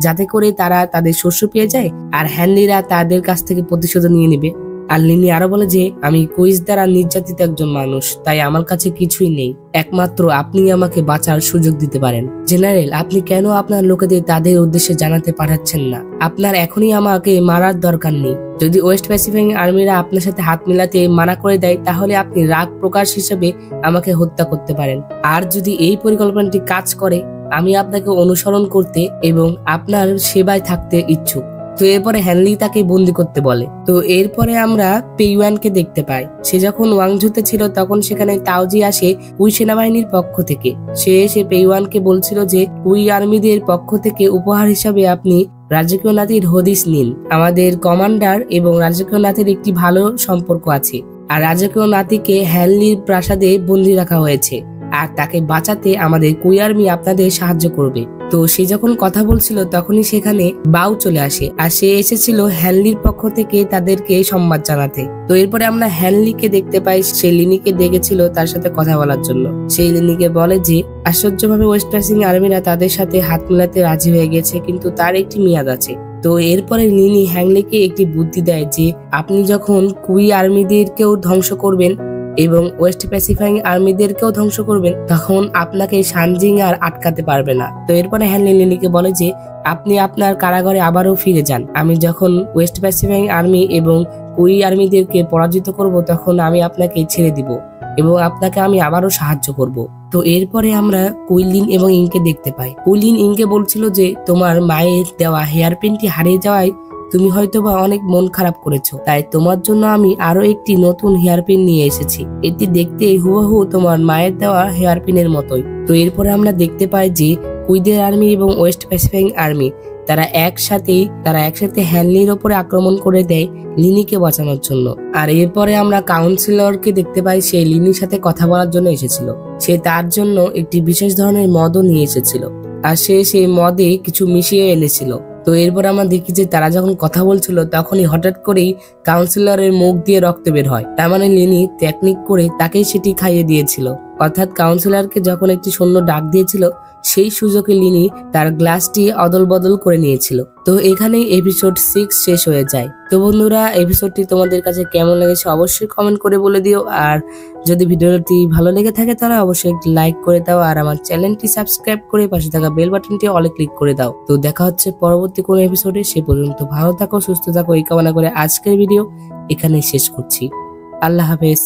যাতে করে তারা তাদের শস্য পেয়ে যায় আর হ্যানলিরা তাদের কাছ থেকে প্রতিশোধ নিয়ে নেবে। আর লিনি আরো বলে যে আমি কুইজ দ্বারা নির্যাতিত একজন মানুষ, তাই আমার কাছে কিছুই নেই, একমাত্র আপনি আমাকে বাঁচার সুযোগ দিতে পারেন। জেনারেল, আপনি কেন আপনার লোকেদের তাদের উদ্দেশ্যে জানাতে পাঠাচ্ছেন না? আপনার এখনই আমাকে মারার দরকার নেই। যদি ওয়েস্ট প্যাসিফিক আর্মিরা আপনার সাথে হাত মিলাতে মানা করে দেয় তাহলে আপনি রাগ প্রকাশ হিসেবে আমাকে হত্যা করতে পারেন। আর যদি এই পরিকল্পনাটি কাজ করে আমি আপনাকে অনুসরণ করতে এবং আপনার সেবায় থাকতে ইচ্ছুক। তো এরপরে হ্যানলি তাকে বন্দি করতে বলে। তো এরপরে আমরা পেইওয়ানকে দেখতে পাই। সে যখন ওয়াংঝুতে ছিল তখন সেখানে তাওজি আসে কুই সেনাবাহিনীর পক্ষ থেকে। সে এসে পেইওয়ানকে বলছিল যে কুই আর্মিদের পক্ষ থেকে উপহার হিসাবে আপনি রাজকীয় নাতির হদিস নিন। আমাদের কমান্ডার এবং রাজকীয় নাতির একটি ভালো সম্পর্ক আছে আর রাজকীয় নাতিকে হ্যানলির প্রাসাদে বন্দি রাখা হয়েছে আর তাকে বাঁচাতে আমাদের কুই আর্মি আপনাদের সাহায্য করবে। তো সে যখন কথা বলছিল তখনই সেখানে বাউ চলে আসে আর সে এসেছিল হ্যানলির পক্ষ থেকে তাদেরকে সম্মান জানাতে। তো এরপরে আমরা হ্যানলিকে দেখতে পাই, সে লিনিকে ডেকেছিল তার সাথে কথা বলার জন্য। সেই লিনিকে বলে যে আশ্চর্যভাবে ওয়েস্ট প্যাসিফিক আর্মিরা তাদের সাথে হাত মেলাতে রাজি হয়ে গেছে, কিন্তু তার একটি মেয়াদ আছে। তো এরপরে লিনি হ্যানলিকে একটি বুদ্ধি দেয় যে আপনি যখন কুই আর্মিদেরকেও ধ্বংস করবেন এবং ওয়েস্ট প্যাসিফিক আর্মিদেরকেও ধ্বংস করবেন তখন আপনাকে সানজিং আর আটকাতে পারবে না। তো এরপরে হ্যানলি লিনিকে বলে যে আপনি আপনার কারাগারে আবারও ফিরে যান। আমি যখন ওয়েস্ট প্যাসিফিক আর্মি এবং কুই আর্মিদেরকে পরাজিত করব তখন আমি আপনাকে ছেড়ে দিব এবং আপনাকে আমি আবারও সাহায্য করব। তো এরপরে আমরা কুইলিন এবং ইংকে দেখতে পাই। কুইলিন ইংকে বলছিল যে তোমার মায়ের দেওয়া হেয়ার পিনটি হারিয়ে যাওয়ায় তুমি হয়তোবা অনেক মন খারাপ করেছো, তাই তোমার জন্য আমি আরো একটি নতুন হেয়ার পিন নিয়ে এসেছি। এটি দেখতে হুবহু তোমার মায়ের দেওয়া হেয়ার পিনের মতোই। তো এরপরে আমরা দেখতে পাই যে কুইদের আর্মি এবং ওয়েস্ট প্যাসিফিক আর্মি তারা একসাথে হ্যানলির ওপরে আক্রমণ করে দেয় লিনিকে বাঁচানোর জন্য। আর এরপরে আমরা কাউন্সিলরকে দেখতে পাই, সে লিনির সাথে কথা বলার জন্য এসেছিল। সে তার জন্য একটি বিশেষ ধরনের মদও নিয়ে এসেছিল আর সে সেই মদে কিছু মিশিয়ে এনেছিল। তো এরপর আমরা দেখি যে তারা যখন কথা বলছিল তখনই হঠাৎ করেই কাউন্সিলরের মুখ দিয়ে রক্ত বের হয়। তার মানে লিনি টেকনিক করে তাকেই সেটি খাইয়ে দিয়েছিল। অর্থাৎ কাউন্সিলরকে যখন একটি সৈন্য ডাক দিয়েছিল সেই সুযোগে লিনি তার গ্লাসটি অদল বদল করে নিয়েছিল। তো এখানেই এপিসোড 6 শেষ হয়ে যায়। তো বন্ধুরা, এপিসোডটি তোমাদের কাছে কেমন লেগেছে অবশ্যই কমেন্ট করে বলে দিও। আর যদি ভিডিওটি ভালো লেগে থাকে তাহলে অবশ্যই একটি লাইক করে দাও আর আমার চ্যানেলটি সাবস্ক্রাইব করে পাশে থাকা বেল বাটনটি অলে ক্লিক করে দাও। তো দেখা হচ্ছে পরবর্তী কোনো এপিসোডে। সে পর্যন্ত ভালো থাকো, সুস্থ থাকো এই কামনা করে আজকের ভিডিও এখানেই শেষ করছি। আল্লাহ হাফেজ।